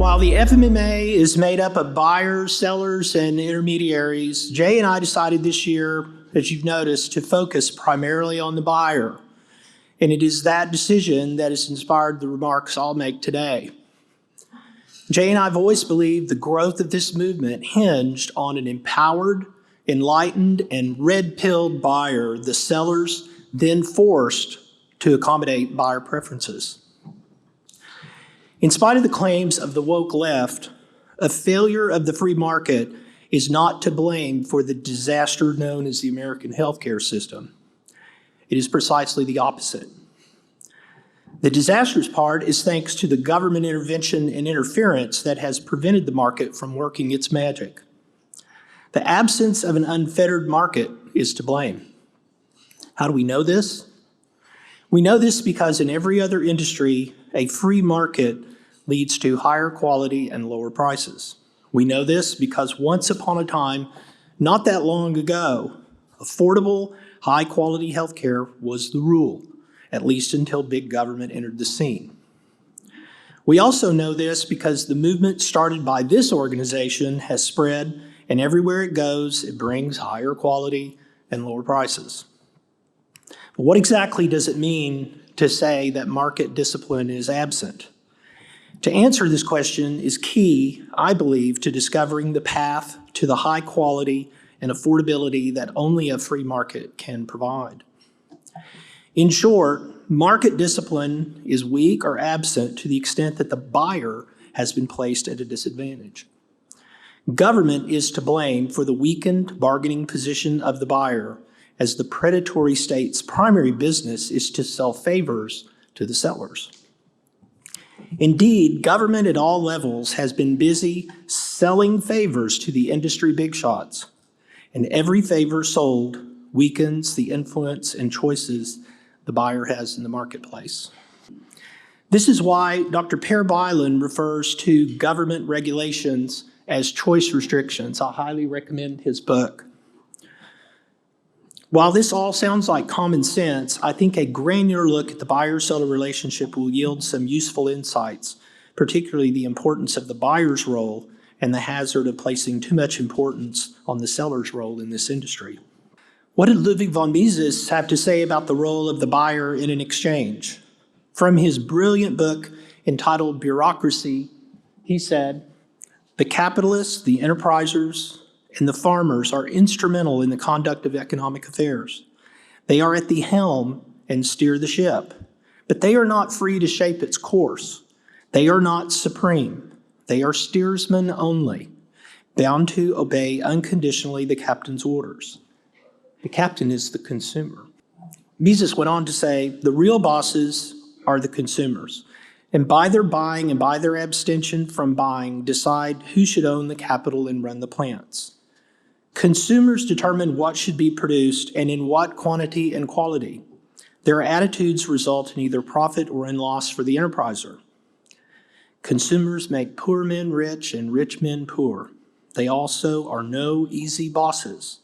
While the FMMA is made up of buyers, sellers, and intermediaries, Jay and I decided this year, as you've noticed, to focus primarily on the buyer. And it is that decision that has inspired the remarks I'll make today. Jay and I have always believed the growth of this movement hinged on an empowered, enlightened, and red-pilled buyer, the sellers then forced to accommodate buyer preferences. In spite of the claims of the woke left, a failure of the free market is not to blame for the disaster known as the American healthcare system. It is precisely the opposite. The disastrous part is thanks to the government intervention and interference that has prevented the market from working its magic. The absence of an unfettered market is to blame. How do we know this? We know this because in every other industry, a free market leads to higher quality and lower prices. We know this because once upon a time, not that long ago, affordable, high-quality healthcare was the rule, at least until big government entered the scene. We also know this because the movement started by this organization has spread, and everywhere it goes, it brings higher quality and lower prices. But what exactly does it mean to say that market discipline is absent? To answer this question is key, I believe, to discovering the path to the high quality and affordability that only a free market can provide. In short, market discipline is weak or absent to the extent that the buyer has been placed at a disadvantage. Government is to blame for the weakened bargaining position of the buyer, as the predatory state's primary business is to sell favors to the sellers. Indeed, government at all levels has been busy selling favors to the industry big shots, and every favor sold weakens the influence and choices the buyer has in the marketplace. This is why Dr. Per Bylund refers to government regulations as choice restrictions. I highly recommend his book. While this all sounds like common sense, I think a granular look at the buyer-seller relationship will yield some useful insights, particularly the importance of the buyer's role and the hazard of placing too much importance on the seller's role in this industry. What did Ludwig von Mises have to say about the role of the buyer in an exchange? From his brilliant book entitled Bureaucracy, he said, "The capitalists, the enterprisers, and the farmers are instrumental in the conduct of economic affairs. They are at the helm and steer the ship, but they are not free to shape its course. They are not supreme. They are steersmen only, bound to obey unconditionally the captain's orders. The captain is the consumer." Mises went on to say, "The real bosses are the consumers, and by their buying and by their abstention from buying, decide who should own the capital and run the plants. Consumers determine what should be produced and in what quantity and quality. Their attitudes result in either profit or in loss for the enterpriser. Consumers make poor men rich and rich men poor. They also are no easy bosses.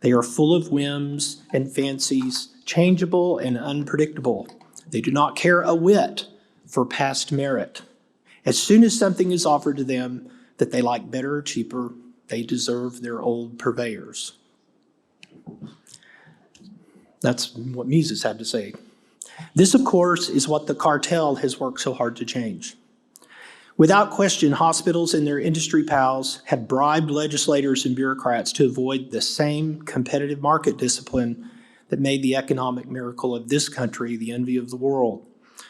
They are full of whims and fancies, changeable and unpredictable. They do not care a whit for past merit. As soon as something is offered to them that they like better or cheaper, they deserve their old purveyors." That's what Mises had to say. This, of course, is what the cartel has worked so hard to change. Without question, hospitals and their industry pals have bribed legislators and bureaucrats to avoid the same competitive market discipline that made the economic miracle of this country the envy of the world.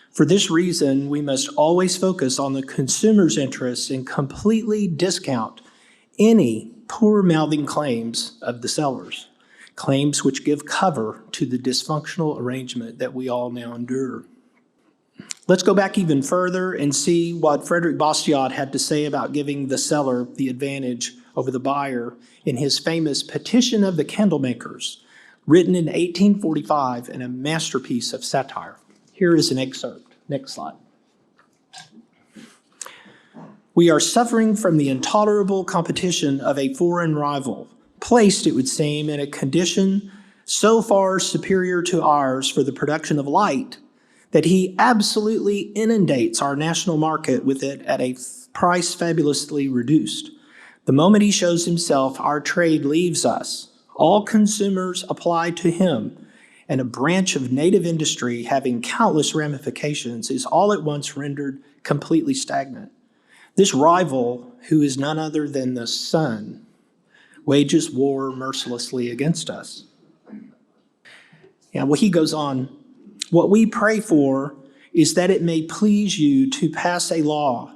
For this reason, we must always focus on the consumer's interests and completely discount any poor-mouthing claims of the sellers, claims which give cover to the dysfunctional arrangement that we all now endure. Let's go back even further and see what Frederick Bastiat had to say about giving the seller the advantage over the buyer in his famous Petition of the Candlemakers, written in 1845 and a masterpiece of satire. Here is an excerpt. Next slide. "We are suffering from the intolerable competition of a foreign rival, placed, it would seem, in a condition so far superior to ours for the production of light that he absolutely inundates our national market with it at a price fabulously reduced. The moment he shows himself, our trade leaves us. All consumers apply to him, and a branch of native industry having countless ramifications is all at once rendered completely stagnant. This rival, who is none other than the sun, wages war mercilessly against us. Well, he goes on, what we pray for is that it may please you to pass a law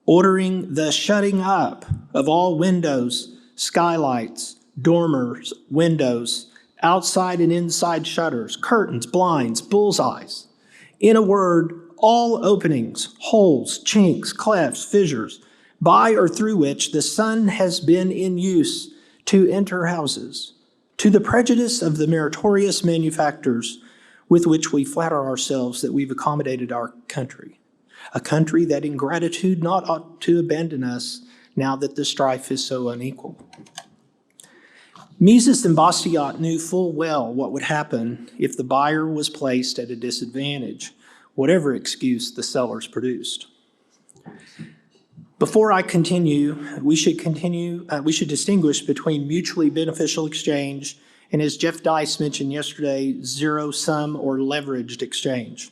ordering the shutting up of all windows, skylights, dormers, windows, outside and inside shutters, curtains, blinds, bullseyes. In a word, all openings, holes, chinks, clefts, fissures, by or through which the sun has been in use to enter houses, to the prejudice of the meritorious manufacturers with which we flatter ourselves that we've accommodated our country, a country that in gratitude not ought to abandon us now that the strife is so unequal. Mises and Bastiat knew full well what would happen if the buyer was placed at a disadvantage, whatever excuse the sellers produced. Before I continue, we should distinguish between mutually beneficial exchange and, as Jeff Dice mentioned yesterday, zero-sum or leveraged exchange.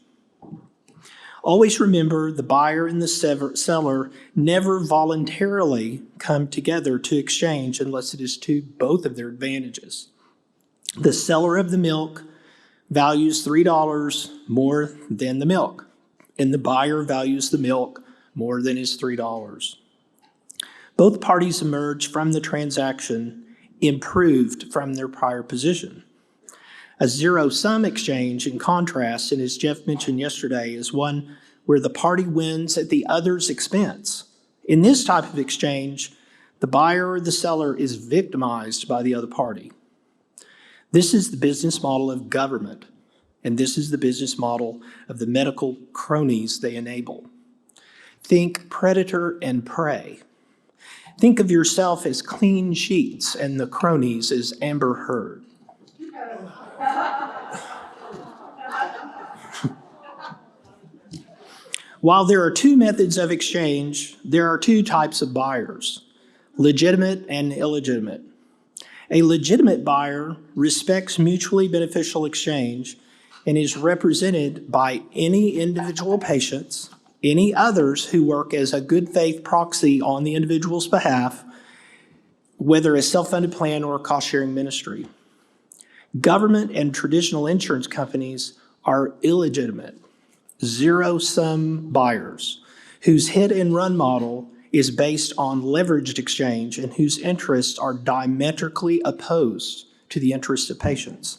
Always remember the buyer and the seller never voluntarily come together to exchange unless it is to both of their advantages. The seller of the milk values $3 more than the milk, and the buyer values the milk more than his $3. Both parties emerge from the transaction improved from their prior position. A zero-sum exchange, in contrast, and as Jeff mentioned yesterday, is one where the party wins at the other's expense. In this type of exchange, the buyer or the seller is victimized by the other party. This is the business model of government, and this is the business model of the medical cronies they enable. Think predator and prey. Think of yourself as clean sheets and the cronies as Amber Heard. While there are two methods of exchange, there are two types of buyers, legitimate and illegitimate. A legitimate buyer respects mutually beneficial exchange and is represented by any individual patients, any others who work as a good faith proxy on the individual's behalf, whether a self-funded plan or a cost-sharing ministry. Government and traditional insurance companies are illegitimate, zero-sum buyers whose hit-and-run model is based on leveraged exchange and whose interests are diametrically opposed to the interests of patients.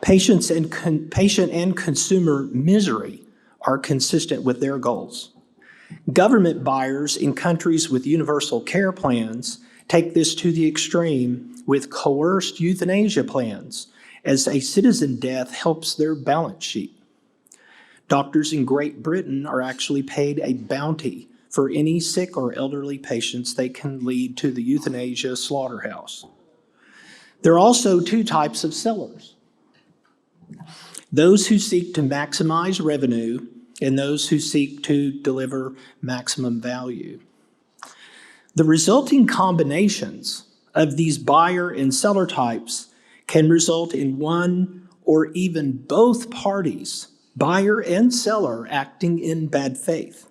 Patient and consumer misery are consistent with their goals. Government buyers in countries with universal care plans take this to the extreme with coerced euthanasia plans as a citizen death helps their balance sheet. Doctors in Great Britain are actually paid a bounty for any sick or elderly patients they can lead to the euthanasia slaughterhouse. There are also two types of sellers: those who seek to maximize revenue and those who seek to deliver maximum value. The resulting combinations of these buyer and seller types can result in one or even both parties, buyer and seller, acting in bad faith.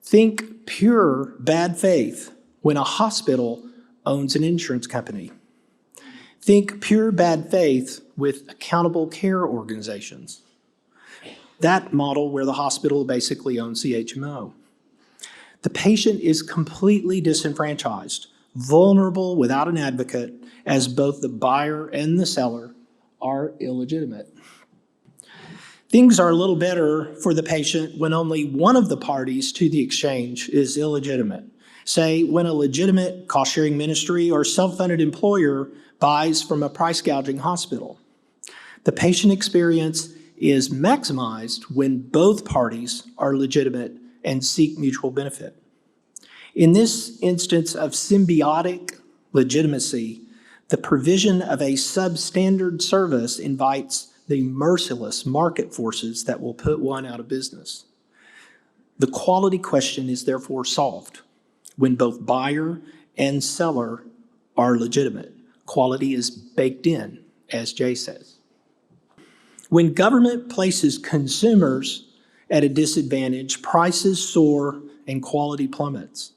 Think pure bad faith when a hospital owns an insurance company. Think pure bad faith with accountable care organizations. That model where the hospital basically owns the HMO. The patient is completely disenfranchised, vulnerable without an advocate, as both the buyer and the seller are illegitimate. Things are a little better for the patient when only one of the parties to the exchange is illegitimate. Say, when a legitimate cost-sharing ministry or self-funded employer buys from a price-gouging hospital. The patient experience is maximized when both parties are legitimate and seek mutual benefit. In this instance of symbiotic legitimacy, the provision of a substandard service invites the merciless market forces that will put one out of business. The quality question is therefore solved when both buyer and seller are legitimate. Quality is baked in, as Jay says. When government places consumers at a disadvantage, prices soar and quality plummets.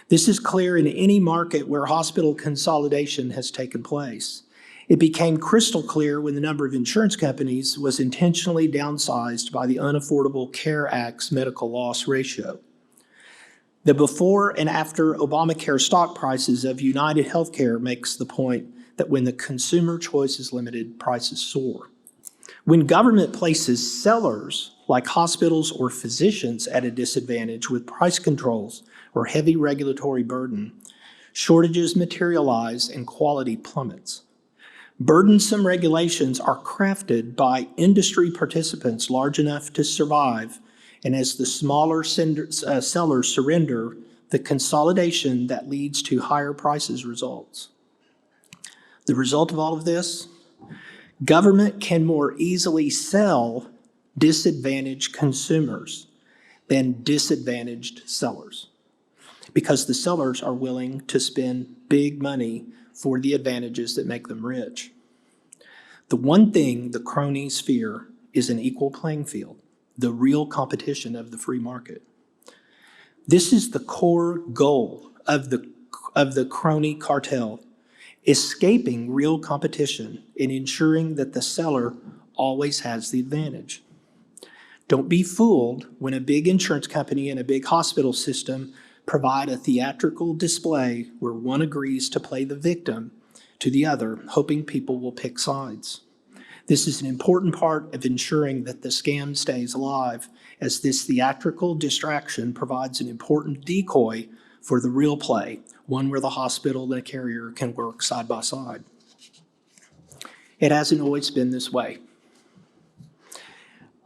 This is clear in any market where hospital consolidation has taken place. It became crystal clear when the number of insurance companies was intentionally downsized by the Unaffordable Care Act's medical loss ratio. The before and after Obamacare stock prices of United Healthcare makes the point that when the consumer choice is limited, prices soar. When government places sellers like hospitals or physicians at a disadvantage with price controls or heavy regulatory burden, shortages materialize and quality plummets. Burdensome regulations are crafted by industry participants large enough to survive, and as the smaller sellers surrender, the consolidation that leads to higher prices results. The result of all of this? Government can more easily sell disadvantaged consumers than disadvantaged sellers, because the sellers are willing to spend big money for the advantages that make them rich. The one thing the cronies fear is an equal playing field, the real competition of the free market. This is the core goal of the crony cartel, escaping real competition and ensuring that the seller always has the advantage. Don't be fooled when a big insurance company and a big hospital system provide a theatrical display where one agrees to play the victim to the other, hoping people will pick sides. This is an important part of ensuring that the scam stays alive, as this theatrical distraction provides an important decoy for the real play, one where the hospital and the carrier can work side by side. It hasn't always been this way.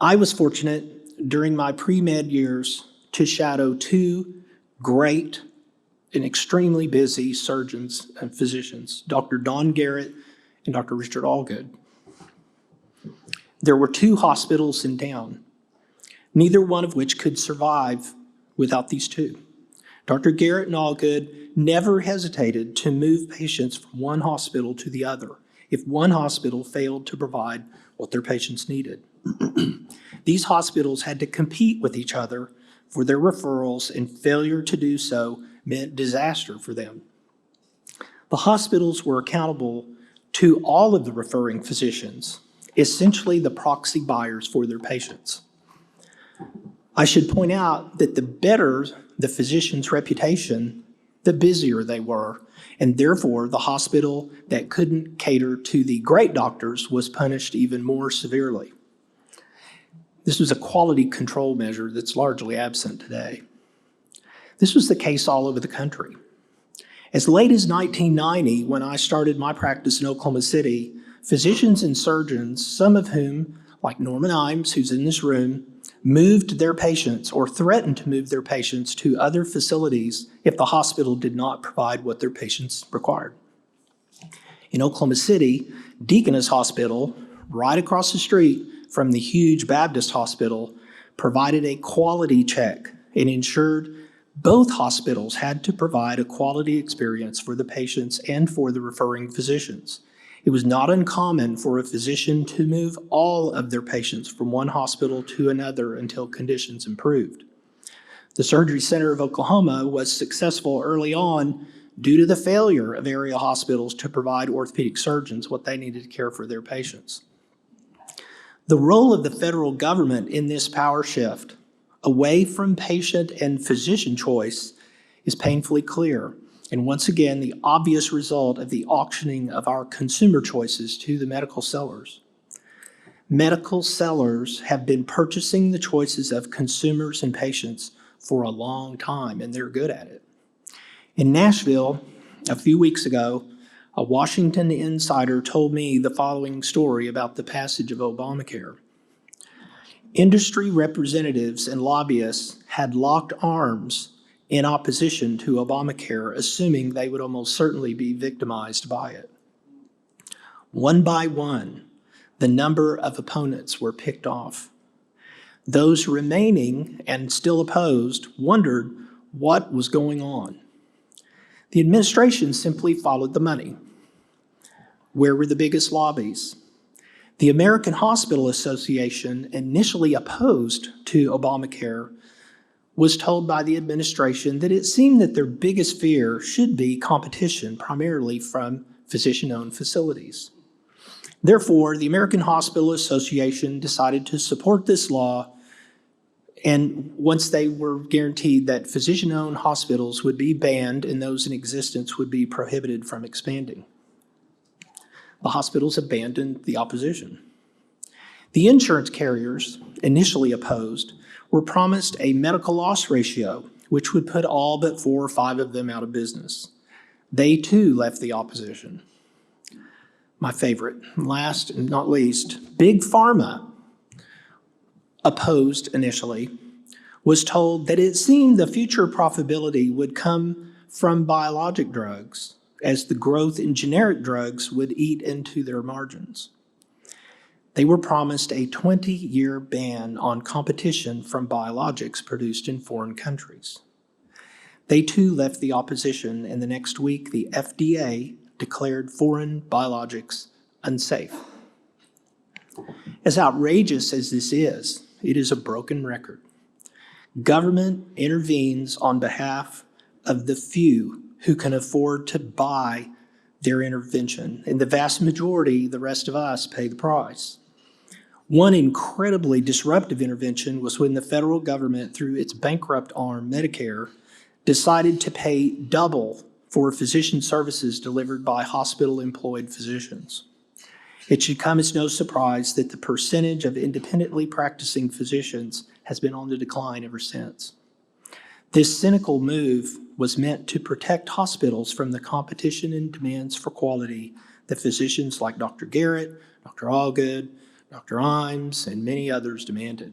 I was fortunate during my pre-med years to shadow two great and extremely busy surgeons and physicians, Dr. Don Garrett and Dr. Richard Allgood. There were two hospitals in town, neither one of which could survive without these two. Dr. Garrett and Allgood never hesitated to move patients from one hospital to the other if one hospital failed to provide what their patients needed. These hospitals had to compete with each other for their referrals, and failure to do so meant disaster for them. The hospitals were accountable to all of the referring physicians, essentially the proxy buyers for their patients. I should point out that the better the physician's reputation, the busier they were, and therefore the hospital that couldn't cater to the great doctors was punished even more severely. This was a quality control measure that's largely absent today. This was the case all over the country. As late as 1990, when I started my practice in Oklahoma City, physicians and surgeons, some of whom, like Norman Imes, who's in this room, moved their patients or threatened to move their patients to other facilities if the hospital did not provide what their patients required. In Oklahoma City, Deaconess Hospital, right across the street from the huge Baptist hospital, provided a quality check and ensured both hospitals had to provide a quality experience for the patients and for the referring physicians. It was not uncommon for a physician to move all of their patients from one hospital to another until conditions improved. The Surgery Center of Oklahoma was successful early on due to the failure of area hospitals to provide orthopedic surgeons what they needed to care for their patients. The role of the federal government in this power shift away from patient and physician choice is painfully clear, and once again, the obvious result of the auctioning of our consumer choices to the medical sellers. Medical sellers have been purchasing the choices of consumers and patients for a long time, and they're good at it. In Nashville, a few weeks ago, a Washington insider told me the following story about the passage of Obamacare. Industry representatives and lobbyists had locked arms in opposition to Obamacare, assuming they would almost certainly be victimized by it. One by one, the number of opponents were picked off. Those remaining and still opposed wondered what was going on. The administration simply followed the money. Where were the biggest lobbies? The American Hospital Association, initially opposed to Obamacare, was told by the administration that it seemed that their biggest fear should be competition, primarily from physician-owned facilities. Therefore, the American Hospital Association decided to support this law, and once they were guaranteed that physician-owned hospitals would be banned and those in existence would be prohibited from expanding. The hospitals abandoned the opposition. The insurance carriers, initially opposed, were promised a medical loss ratio, which would put all but 4 or 5 of them out of business. They too left the opposition. My favorite, last and not least, Big Pharma, opposed initially, was told that it seemed the future profitability would come from biologic drugs, as the growth in generic drugs would eat into their margins. They were promised a 20-year ban on competition from biologics produced in foreign countries. They too left the opposition, and the next week the FDA declared foreign biologics unsafe. As outrageous as this is, it is a broken record. Government intervenes on behalf of the few who can afford to buy their intervention, and the vast majority, the rest of us, pay the price. One incredibly disruptive intervention was when the federal government, through its bankrupt arm, Medicare, decided to pay double for physician services delivered by hospital-employed physicians. It should come as no surprise that the percentage of independently practicing physicians has been on the decline ever since. This cynical move was meant to protect hospitals from the competition and demands for quality that physicians like Dr. Garrett, Dr. Allgood, Dr. Imes, and many others demanded.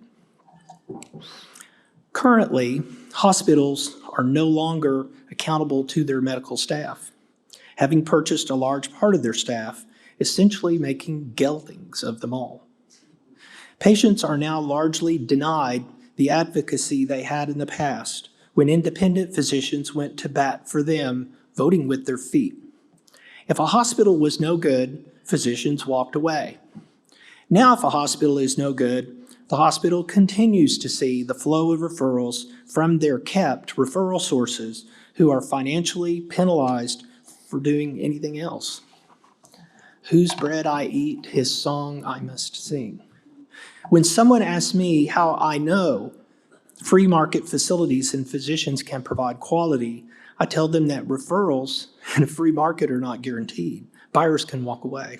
Currently, hospitals are no longer accountable to their medical staff, having purchased a large part of their staff, essentially making geldings of them all. Patients are now largely denied the advocacy they had in the past when independent physicians went to bat for them, voting with their feet. If a hospital was no good, physicians walked away. Now, if a hospital is no good, the hospital continues to see the flow of referrals from their kept referral sources who are financially penalized for doing anything else. Whose bread I eat, his song I must sing. When someone asks me how I know free market facilities and physicians can provide quality, I tell them that referrals in a free market are not guaranteed. Buyers can walk away.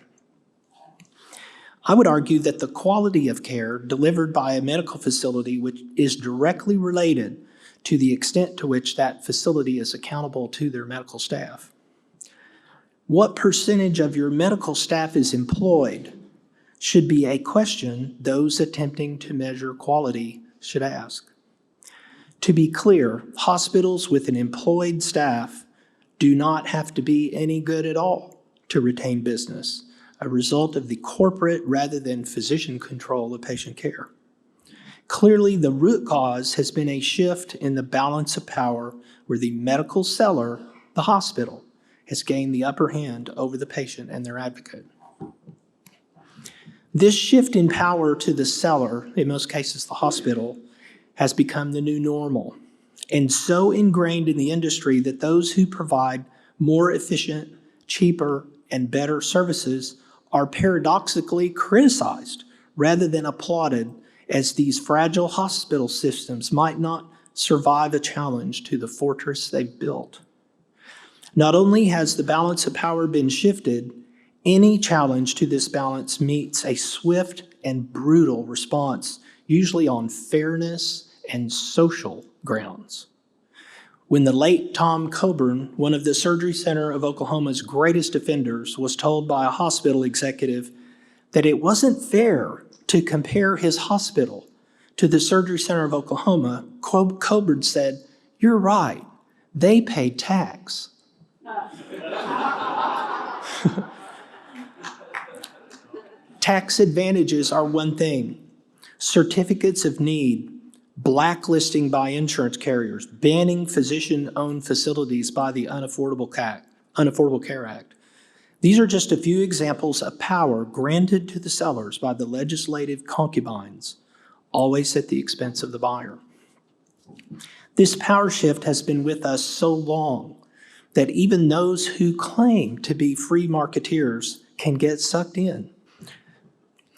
I would argue that the quality of care delivered by a medical facility which is directly related to the extent to which that facility is accountable to their medical staff. What percentage of your medical staff is employed should be a question those attempting to measure quality should ask. To be clear, hospitals with an employed staff do not have to be any good at all to retain business, a result of the corporate rather than physician control of patient care. Clearly, the root cause has been a shift in the balance of power where the medical seller, the hospital, has gained the upper hand over the patient and their advocate. This shift in power to the seller, in most cases the hospital, has become the new normal and so ingrained in the industry that those who provide more efficient, cheaper, and better services are paradoxically criticized rather than applauded, as these fragile hospital systems might not survive a challenge to the fortress they've built. Not only has the balance of power been shifted, any challenge to this balance meets a swift and brutal response, usually on fairness and social grounds. When the late Tom Coburn, one of the Surgery Center of Oklahoma's greatest offenders, was told by a hospital executive that it wasn't fair to compare his hospital to the Surgery Center of Oklahoma, Coburn said, "You're right, they pay tax." Tax advantages are one thing. Certificates of need, blacklisting by insurance carriers, banning physician-owned facilities by the Unaffordable Care Act. These are just a few examples of power granted to the sellers by the legislative concubines, always at the expense of the buyer. This power shift has been with us so long that even those who claim to be free marketeers can get sucked in.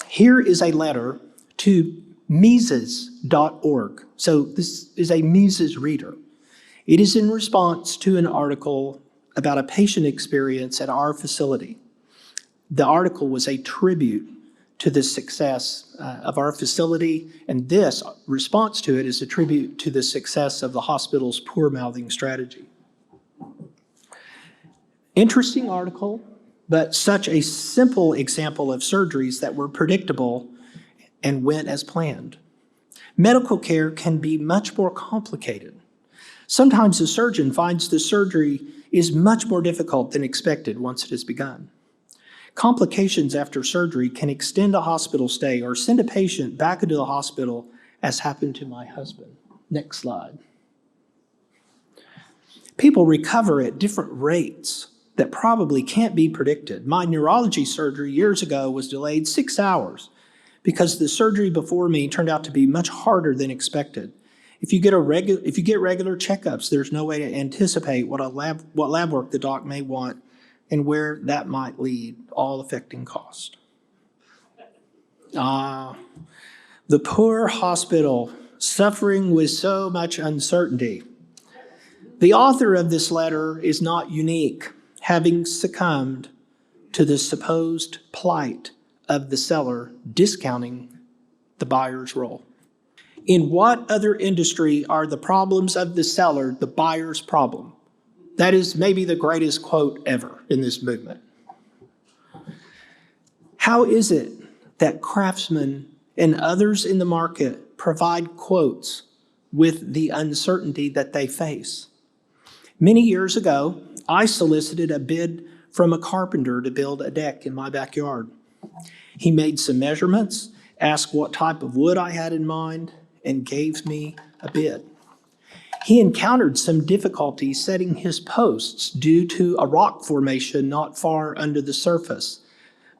Here is a letter to Mises.org. So this is a Mises reader. It is in response to an article about a patient experience at our facility. The article was a tribute to the success of our facility, and this response to it is a tribute to the success of the hospital's poor mouthing strategy. Interesting article, but such a simple example of surgeries that were predictable and went as planned. Medical care can be much more complicated. Sometimes a surgeon finds the surgery is much more difficult than expected once it has begun. Complications after surgery can extend a hospital stay or send a patient back into the hospital, as happened to my husband. Next slide. People recover at different rates that probably can't be predicted. My neurology surgery years ago was delayed 6 hours because the surgery before me turned out to be much harder than expected. If you get regular checkups, there's no way to anticipate what lab work the doc may want and where that might lead, all affecting cost. The poor hospital suffering with so much uncertainty. The author of this letter is not unique, having succumbed to the supposed plight of the seller discounting the buyer's role. In what other industry are the problems of the seller the buyer's problem? That is maybe the greatest quote ever in this movement. How is it that craftsmen and others in the market provide quotes with the uncertainty that they face? Many years ago, I solicited a bid from a carpenter to build a deck in my backyard. He made some measurements, asked what type of wood I had in mind, and gave me a bid. He encountered some difficulty setting his posts due to a rock formation not far under the surface.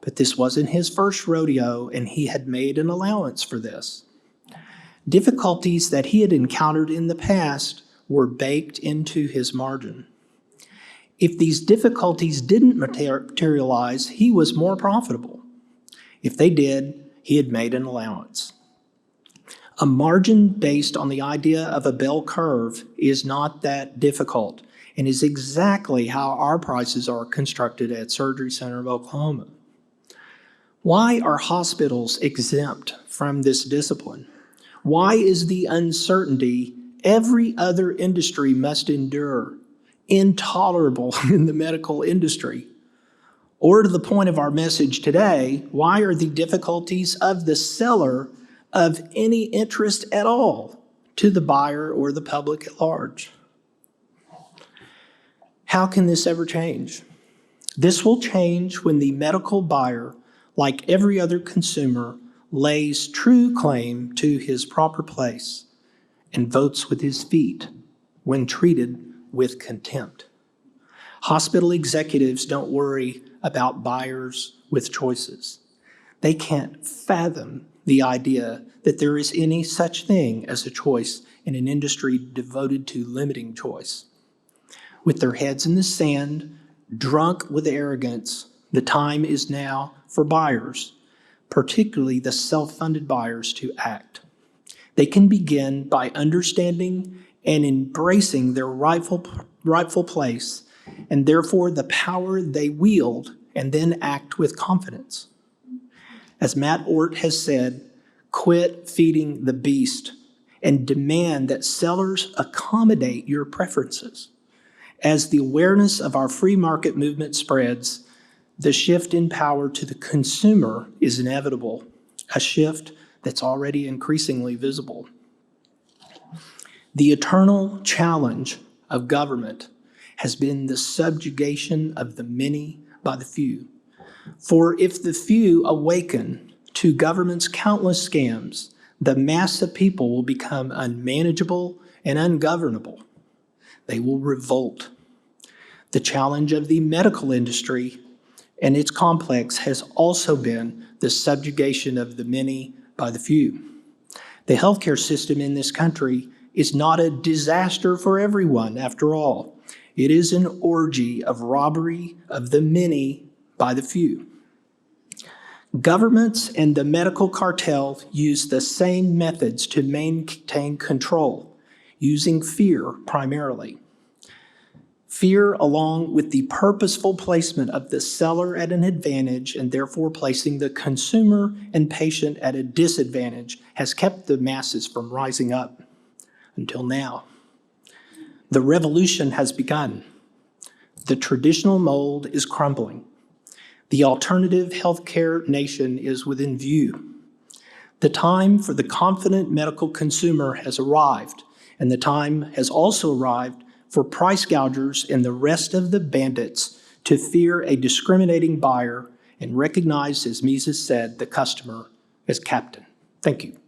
But this wasn't his first rodeo, and he had made an allowance for this. Difficulties that he had encountered in the past were baked into his margin. If these difficulties didn't materialize, he was more profitable. If they did, he had made an allowance. A margin based on the idea of a bell curve is not that difficult and is exactly how our prices are constructed at Surgery Center of Oklahoma. Why are hospitals exempt from this discipline? Why is the uncertainty every other industry must endure intolerable in the medical industry? Or to the point of our message today, why are the difficulties of the seller of any interest at all to the buyer or the public at large? How can this ever change? This will change when the medical buyer, like every other consumer, lays true claim to his proper place and votes with his feet when treated with contempt. Hospital executives don't worry about buyers with choices. They can't fathom the idea that there is any such thing as a choice in an industry devoted to limiting choice. With their heads in the sand, drunk with arrogance, the time is now for buyers, particularly the self-funded buyers, to act. They can begin by understanding and embracing their rightful place, and therefore the power they wield, and then act with confidence. As Matt Ort has said, quit feeding the beast and demand that sellers accommodate your preferences. As the awareness of our free market movement spreads, the shift in power to the consumer is inevitable, a shift that's already increasingly visible. The eternal challenge of government has been the subjugation of the many by the few. For if the few awaken to government's countless scams, the mass of people will become unmanageable and ungovernable. They will revolt. The challenge of the medical industry and its complex has also been the subjugation of the many by the few. The healthcare system in this country is not a disaster for everyone, after all. It is an orgy of robbery of the many by the few. Governments and the medical cartel use the same methods to maintain control, using fear primarily. Fear, along with the purposeful placement of the seller at an advantage and therefore placing the consumer and patient at a disadvantage, has kept the masses from rising up until now. The revolution has begun. The traditional mold is crumbling. The alternative healthcare nation is within view. The time for the confident medical consumer has arrived, and the time has also arrived for price gougers and the rest of the bandits to fear a discriminating buyer and recognize, as Mises said, the customer as captain. Thank you.